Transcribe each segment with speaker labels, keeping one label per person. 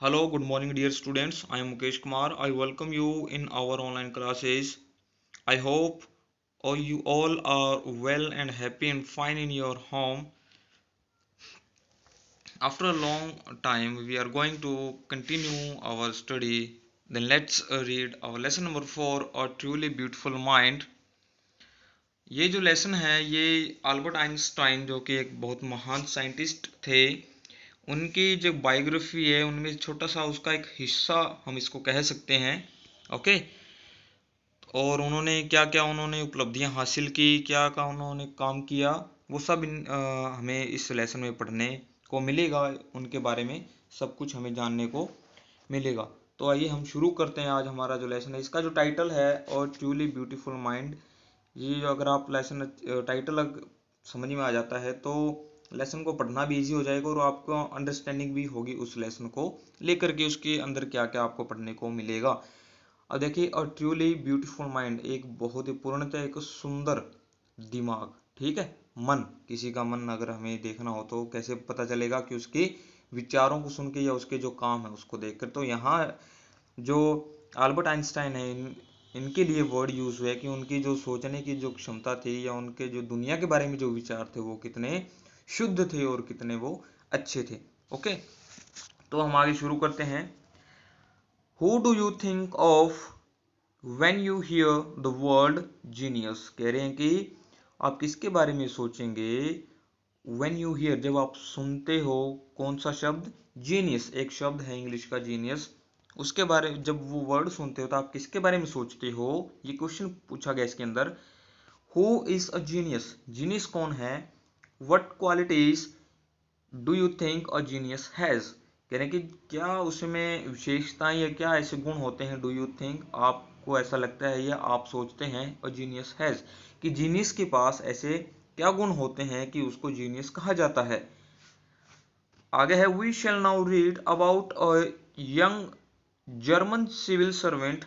Speaker 1: Hello, good morning, dear students. I am Mukesh Kumar. I welcome you in our online classes. I hope you all are well and happy and fine in your home. After a long time, we are going to continue our study. Then let's read our lesson number 4, A Truly Beautiful Mind. ये जो lesson है ये Albert Einstein जो कि एक बहुत महान scientist थे उनकी जो बायोग्राफी है उनमें छोटा सा उसका एक हिस्सा हम इसको कह सकते हैं। ओके। और उन्होंने क्या क्या उन्होंने उपलब्धियां हासिल की, क्या क्या उन्होंने काम किया, वो सब हमें इस लेसन में पढ़ने को मिलेगा। उनके बारे में सब कुछ हमें जानने को मिलेगा। तो आइए हम शुरू करते हैं। आज हमारा जो लेसन है इसका जो टाइटल है और ट्रूली ब्यूटीफुल माइंड। ये जो अगर आप लेसन टाइटल समझ में आ जाता है तो लेसन को पढ़ना भी इजी हो जाएगा और आपको अंडरस्टैंडिंग भी होगी उस लेसन को लेकर के उसके अंदर क्या क्या आपको पढ़ने को मिलेगा। अब देखिए, अ ट्रूली ब्यूटीफुल माइंड एक बहुत ही पूर्णतः एक सुंदर दिमाग। ठीक है। मन, किसी का मन अगर हमें देखना हो तो कैसे पता चलेगा कि उसके विचारों को सुन के या उसके जो काम है उसको देखकर। तो यहाँ जो अल्बर्ट आइंस्टाइन है इनके लिए वर्ड यूज हुआ है कि उनकी जो सोचने की जो क्षमता थी या उनके जो दुनिया के बारे में जो विचार थे वो कितने शुद्ध थे और कितने वो अच्छे थे। ओके। तो हम आगे शुरू करते हैं। Who do you think of when you here the word genius. कह रहे हैं कि आप किसके बारे में सोचेंगे व्हेन यू हियर, जब आप सुनते हो कौन सा शब्द, जीनियस। एक शब्द है इंग्लिश का जीनियस, उसके बारे जब वो वर्ड सुनते हो तो आप किसके बारे में सोचते हो। ये क्वेश्चन पूछा गया इसके अंदर। Who is a genius, genius कौन है। What qualities do you a genius has. कह रहे हैं कि क्या उसमें विशेषताएं या क्या ऐसे गुण होते हैं, डू यू थिंक आपको ऐसा लगता है या आप सोचते हैं अ जीनियस हैज कि जीनियस के पास ऐसे क्या गुण होते हैं कि उसको जीनियस कहा जाता है। आगे है, we shall now read about a young German civil servant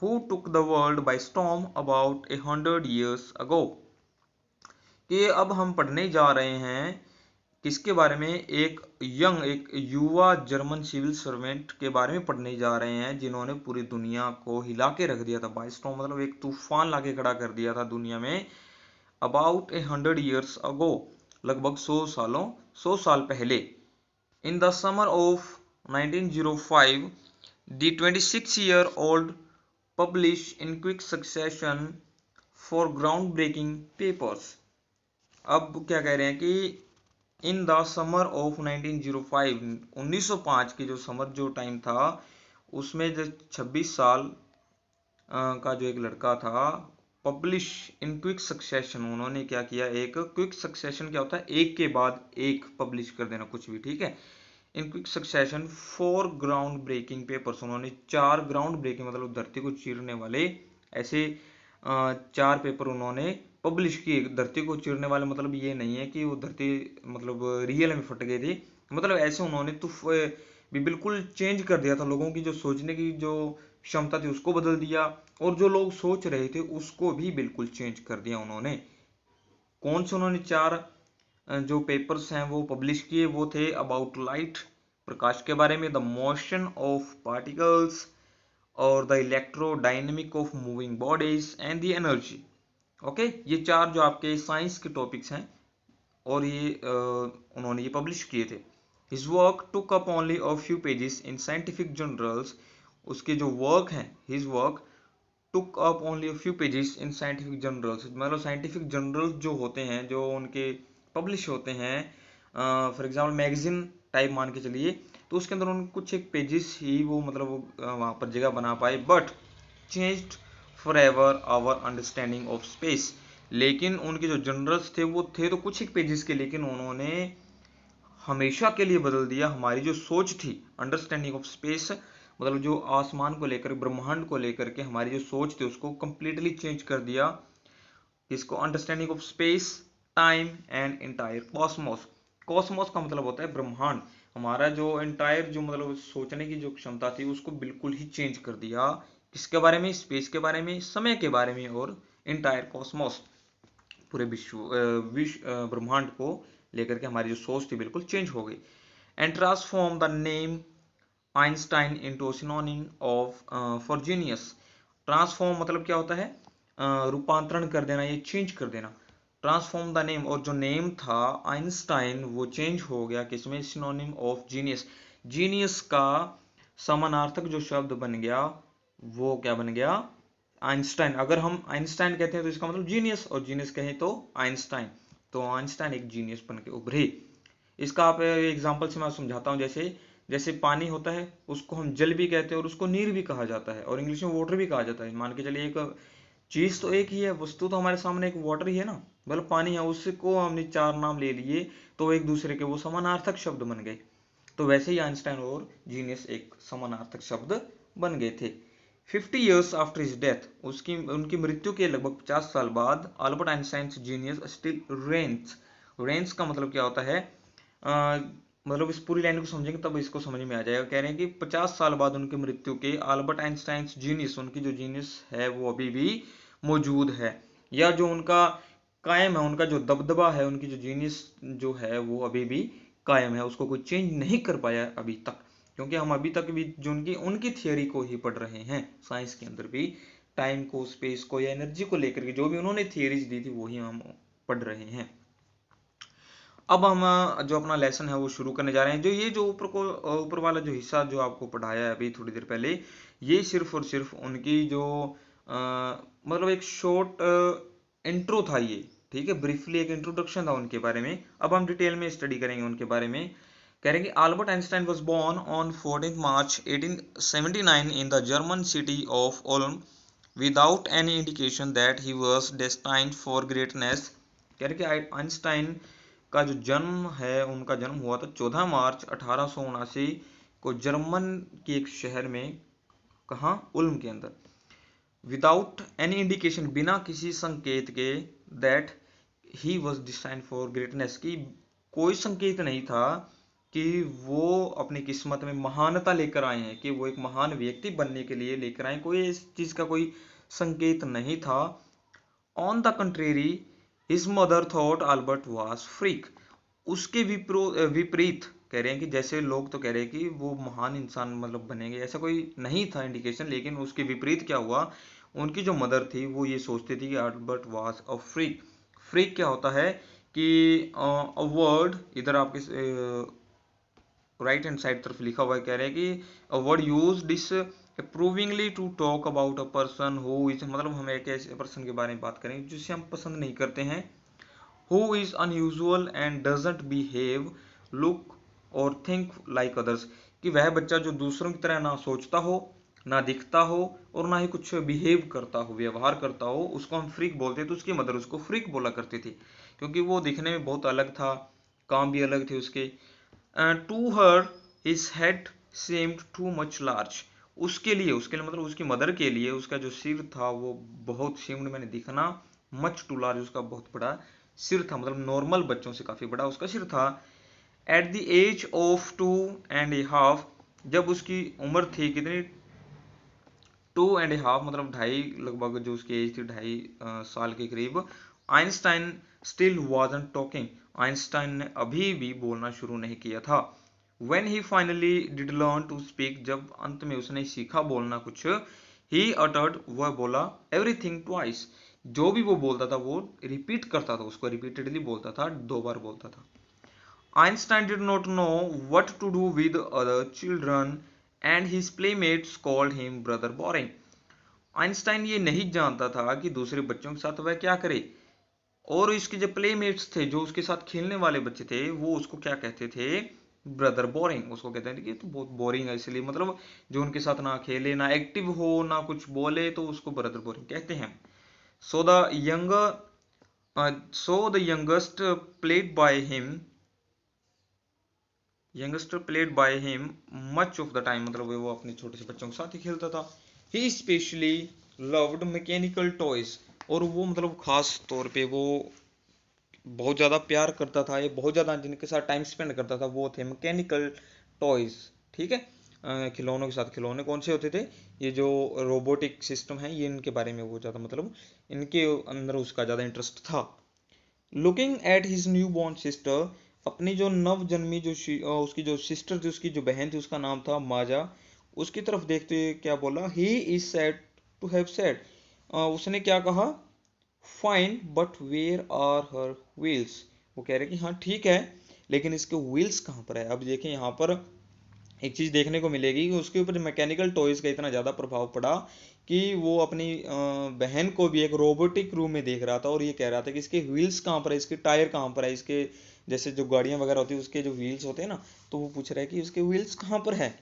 Speaker 1: who took the world by storm about 100 years ago. कि अब हम पढ़ने जा रहे हैं किसके बारे में, एक युवा जर्मन सिविल सर्वेंट के बारे में पढ़ने जा रहे हैं जिन्होंने पूरी दुनिया को हिला के रख दिया था। बाय स्टॉर्म मतलब एक तूफान लाके खड़ा कर दिया था दुनिया में। अबाउट 100 years अगो, लगभग 100 साल पहले। In the summer of 1905 the 26-year-old publish in quick succession for ground breaking papers। अब क्या कह रहे हैं कि इन द समर ऑफ 1905, 1905 की जो समर जो टाइम था उसमें जो 26 साल का जो एक लड़का था, पब्लिश इन क्विक सक्सेशन, उन्होंने क्या किया, एक क्विक सक्सेशन क्या होता है, एक के बाद एक पब्लिश कर देना कुछ भी। ठीक है। In quick succession for ground breaking papers, उन्होंने 4 ग्राउंड ब्रेकिंग मतलब धरती को चीरने वाले ऐसे 4 पेपर उन्होंने पब्लिश किए। धरती को चीरने वाले मतलब ये नहीं है कि वो धरती मतलब रियल में फट गई थी, मतलब ऐसे उन्होंने तो भी बिल्कुल चेंज कर दिया था। लोगों की जो सोचने की जो क्षमता थी उसको बदल दिया और जो लोग सोच रहे थे उसको भी बिल्कुल चेंज कर दिया उन्होंने। कौन से उन्होंने 4 जो पेपर्स हैं वो पब्लिश किए, वो थे अबाउट लाइट, प्रकाश के बारे में, द मोशन ऑफ पार्टिकल्स और the electrodynamic of moving bodies and the energy. Okay. ये 4 जो आपके साइंस के टॉपिक्स हैं और ये उन्होंने ये पब्लिश किए थे। His work took up only a few pages in scientific journals, उसके जो वर्क हैं, his work took up only a few pages in scientific journals, मतलब साइंटिफिक जर्नल्स जो होते हैं जो उनके पब्लिश होते हैं, फॉर एग्जांपल मैगजीन टाइप मान के चलिए, तो उसके अंदर उन कुछ एक पेजेस ही वो मतलब वहाँ पर जगह बना पाए। But changed forever our understanding of space, लेकिन उनके जो जर्नल्स थे वो थे तो कुछ एक पेजेस के, लेकिन उन्होंने हमेशा के लिए बदल दिया हमारी जो सोच थी, अंडरस्टैंडिंग ऑफ स्पेस मतलब जो आसमान को लेकर, ब्रह्मांड को लेकर के हमारी जो सोच थी उसको कंप्लीटली चेंज कर दिया। इसको understanding of space, time and entire Cosmos. Cosmos का मतलब होता है ब्रह्मांड। हमारा जो एंटायर जो मतलब सोचने की जो क्षमता थी उसको बिल्कुल ही चेंज कर दिया। किसके बारे में, स्पेस के बारे में, समय के बारे में और एंटायर कॉस्मोस, पूरे विश्व ब्रह्मांड को लेकर के हमारी जो सोच थी बिल्कुल चेंज हो गई। And transform the name Einstein into synonym of for genius. Transform मतलब क्या होता है, रूपांतरण कर देना, ये चेंज कर देना। ट्रांसफॉर्म द नेम, और जो नेम था आइंस्टाइन वो चेंज हो गया किसमें, सिनोनिम ऑफ जीनियस। जीनियस का समानार्थक जो शब्द बन गया वो क्या बन गया, आइंस्टाइन। अगर हम आइंस्टाइन कहते हैं तो इसका मतलब जीनियस, और जीनियस कहें तो आइंस्टाइन। तो आइंस्टाइन एक जीनियस बन के उभरे। इसका आप एग्जांपल से मैं समझाता हूँ। जैसे जैसे पानी होता है उसको हम जल भी कहते हैं और उसको नीर भी कहा जाता है, और इंग्लिश में वाटर भी कहा जाता है। मान के चलिए एक चीज तो एक ही है, वस्तु तो हमारे सामने एक वाटर ही है ना, मतलब पानी है, उसको हमने चार नाम ले लिए तो एक दूसरे के वो समानार्थक शब्द बन गए। तो वैसे ही आइंस्टाइन और जीनियस एक समानार्थक शब्द बन गए थे। 50 years आफ्टर हिज डेथ, उसकी उनकी मृत्यु के लगभग 50 साल बाद, Albert Einstein genius still Reigns. Reigns का मतलब क्या होता है, मतलब इस पूरी लाइन को समझेंगे तब इसको समझ में आ जाएगा। कह रहे हैं कि 50 साल बाद उनकी मृत्यु के अल्बर्ट आइंस्टाइन जीनियस, उनकी जो जीनियस है वो अभी भी मौजूद है, या जो उनका कायम है, उनका जो दबदबा है, उनकी जो जीनियस जो है वो अभी भी कायम है, उसको कोई चेंज नहीं कर पाया अभी तक। क्योंकि हम अभी तक भी जो उनकी उनकी थियोरी को ही पढ़ रहे हैं। साइंस के अंदर भी टाइम को, स्पेस को या एनर्जी को लेकर के जो भी उन्होंने थियोरीज दी थी वही हम पढ़ रहे हैं। अब हम जो अपना लेसन है वो शुरू करने जा रहे हैं। जो ये जो ऊपर वाला जो हिस्सा जो आपको पढ़ाया है अभी थोड़ी देर पहले, ये सिर्फ और सिर्फ उनकी जो मतलब एक शॉर्ट इंट्रो था ये, ठीक है, ब्रीफली एक इंट्रोडक्शन था उनके बारे में। अब हम डिटेल में स्टडी करेंगे उनके बारे में। कह रहे हैं कि Albert Einstein was born on 14 March 1879 in the German city of Ulm without any indication that he was destined for greatness. कह रहे कि आइंस्टाइन का जो जन्म है, उनका जन्म हुआ था 14 मार्च 1879 को जर्मन के एक शहर में, कहाँ, उल्म के अंदर। विदाउट एनी इंडिकेशन, बिना किसी संकेत के, that he was destined for greatness, की कोई संकेत नहीं था कि वो अपनी किस्मत में महानता लेकर आए हैं, कि वो एक महान व्यक्ति बनने के लिए लेकर आए, कोई इस चीज का कोई संकेत नहीं था। On the contrary his mother thought Albert was freak. उसके विपरीत कह रहे हैं कि जैसे लोग तो कह रहे हैं कि वो महान इंसान मतलब बनेंगे, ऐसा कोई नहीं था इंडिकेशन, लेकिन उसके विपरीत क्या हुआ, उनकी जो मदर थी वो ये सोचती थी कि Albert was a freak. Freak क्या होता है कि अ वर्ड, इधर आपके राइट हैंड साइड तरफ लिखा हुआ है, कह रहे हैं कि a word used disapprovingly to talk about a person who is, मतलब हम एक ऐसे पर्सन के बारे में बात करेंगे जिसे हम पसंद नहीं करते हैं। who is unusual and doesn't behave, look or think like others, कि वह बच्चा जो दूसरों की तरह ना सोचता हो, ना दिखता हो, और ना ही कुछ बिहेव करता हो, व्यवहार करता हो, उसको हम फ्रीक बोलते। तो उसकी मदर उसको फ्रीक बोला करती थी, क्योंकि वो दिखने में बहुत अलग था, काम भी अलग थे उसके। To her his head seemed too much large, उसके लिए मतलब उसकी मदर के लिए उसका जो सिर था वो बहुत seemed मैंने दिखना, much too large, उसका बहुत बड़ा सिर था, मतलब नॉर्मल बच्चों से काफी बड़ा उसका सिर था। एट द एज ऑफ 2.5, जब उसकी उम्र थी कितनी, 2.5 मतलब ढाई, लगभग जो उसकी एज थी 2.5 साल के करीब, Einstein still wasn't talking, Einstein ने अभी भी बोलना शुरू नहीं किया था। When he finally did learn to speak, जब अंत में उसने सीखा बोलना कुछ, he uttered, वह बोला, everything twice, जो भी वो बोलता था वो रिपीट करता था, उसको रिपीटेडली बोलता था, 2 बार बोलता था। Einstein did not know what to do with other children and his playmates called him brother boring. Einstein ये नहीं जानता था कि दूसरे बच्चों के साथ वह क्या करे, और इसके जो प्लेमेट्स थे, जो उसके साथ खेलने वाले बच्चे थे, वो उसको क्या कहते थे, ब्रदर बोरिंग, उसको कहते थे कि तो बहुत बोरिंग है, इसलिए मतलब जो उनके साथ ना खेले, ना एक्टिव हो, ना कुछ बोले, तो उसको ब्रदर बोरिंग कहते हैं। So the youngest played by him much of the time, मतलब वो अपने छोटे से बच्चों के साथ ही खेलता था। ही स्पेशली लव्ड मैकेनिकल टॉयज, और वो मतलब खास तौर पे वो बहुत ज़्यादा प्यार करता था, ये बहुत ज़्यादा जिनके साथ टाइम स्पेंड करता था वो थे मैकेनिकल टॉयज, ठीक है, खिलौनों के साथ। खिलौने कौन से होते थे, ये जो रोबोटिक सिस्टम है, ये इनके बारे में वो ज़्यादा मतलब इनके अंदर उसका ज़्यादा इंटरेस्ट था। Looking at his new born sister, अपनी जो नव जन्मी उसकी जो सिस्टर थी, उसकी जो बहन थी, उसका नाम था माजा, उसकी तरफ देखते हुए क्या बोला, he is said to have said, उसने क्या कहा, fine but where are her wheels. वो कह रहे कि हाँ ठीक है, लेकिन इसके व्हील्स कहाँ पर है। अब देखें यहाँ पर एक चीज देखने को मिलेगी कि उसके ऊपर मैकेनिकल टॉयज का इतना ज्यादा प्रभाव पड़ा कि वो अपनी बहन को भी एक रोबोटिक रूम में देख रहा था और ये कह रहा था कि इसके व्हील्स कहाँ पर है, इसके टायर कहाँ पर है, इसके जैसे जो गाड़ियां वगैरह होती है उसके जो व्हील्स होते हैं ना, तो वो पूछ रहा है कि उसके व्हील्स कहाँ पर है।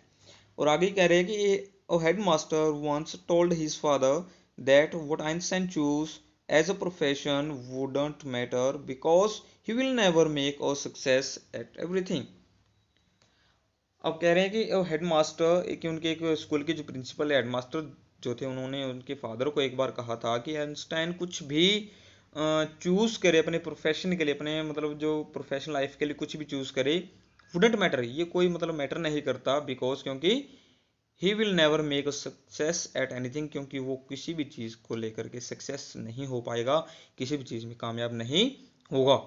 Speaker 1: और आगे कह रहे हैं कि headmaster once told his father that what Einstein choose as a profession wouldn't matter because he will never make a success at everything. अब कह रहे हैं कि हेडमास्टर, कि उनके एक स्कूल के जो प्रिंसिपल है, हेडमास्टर जो थे, उन्होंने उनके फादर को एक बार कहा था कि आइंस्टाइन कुछ भी चूज करे अपने प्रोफेशन के लिए, अपने मतलब जो प्रोफेशनल लाइफ के लिए कुछ भी चूज करे, वुडंट मैटर, ये कोई मतलब मैटर नहीं करता, बिकॉज क्योंकि ही will never make a success eight anything, क्योंकि वो किसी भी चीज को लेकर के सक्सेस नहीं हो पाएगा, किसी भी चीज में कामयाब नहीं होगा।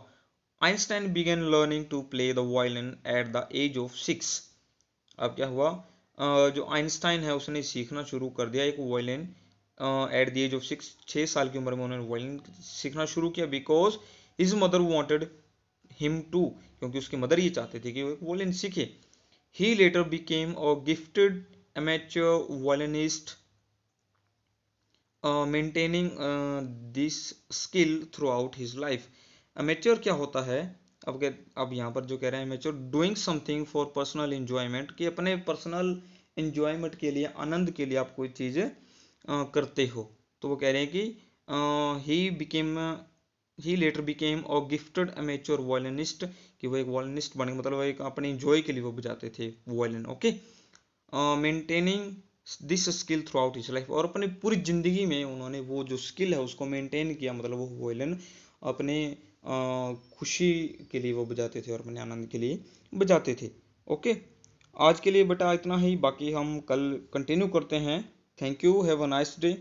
Speaker 1: Einstein began learning to play the violin at the age of 6। अब क्या हुआ, जो आइंस्टाइन है उसने सीखना शुरू कर दिया एक violin at the age of 6, 6 साल की उम्र में उन्होंने वायलिन सीखना शुरू किया, because his mother wanted him to, क्योंकि उसकी मदर ये चाहते थे कि वो एक वायलिन सीखे। He later became a gifted amateur violinist, maintaining this skill throughout his life. Amateur क्या होता है, अब यहाँ पर जो कह रहे हैं amateur, doing something for personal enjoyment, कि अपने पर्सनल इंजॉयमेंट के लिए, आनंद के लिए आप कोई चीज़ करते हो। तो वो कह रहे हैं कि he later became a gifted amateur violinist, कि वो एक वायलिनिस्ट बने, मतलब एक अपने इंजॉय के लिए वो बजाते थे violin. Okay, maintaining this skill throughout his life, और अपनी पूरी जिंदगी में उन्होंने वो जो स्किल है उसको मेंटेन किया, मतलब वो वोयलिन अपने खुशी के लिए वो बजाते थे और अपने आनंद के लिए बजाते थे। ओके, आज के लिए बेटा इतना ही, बाकी हम कल कंटिन्यू करते हैं। Thank you, have a nice day.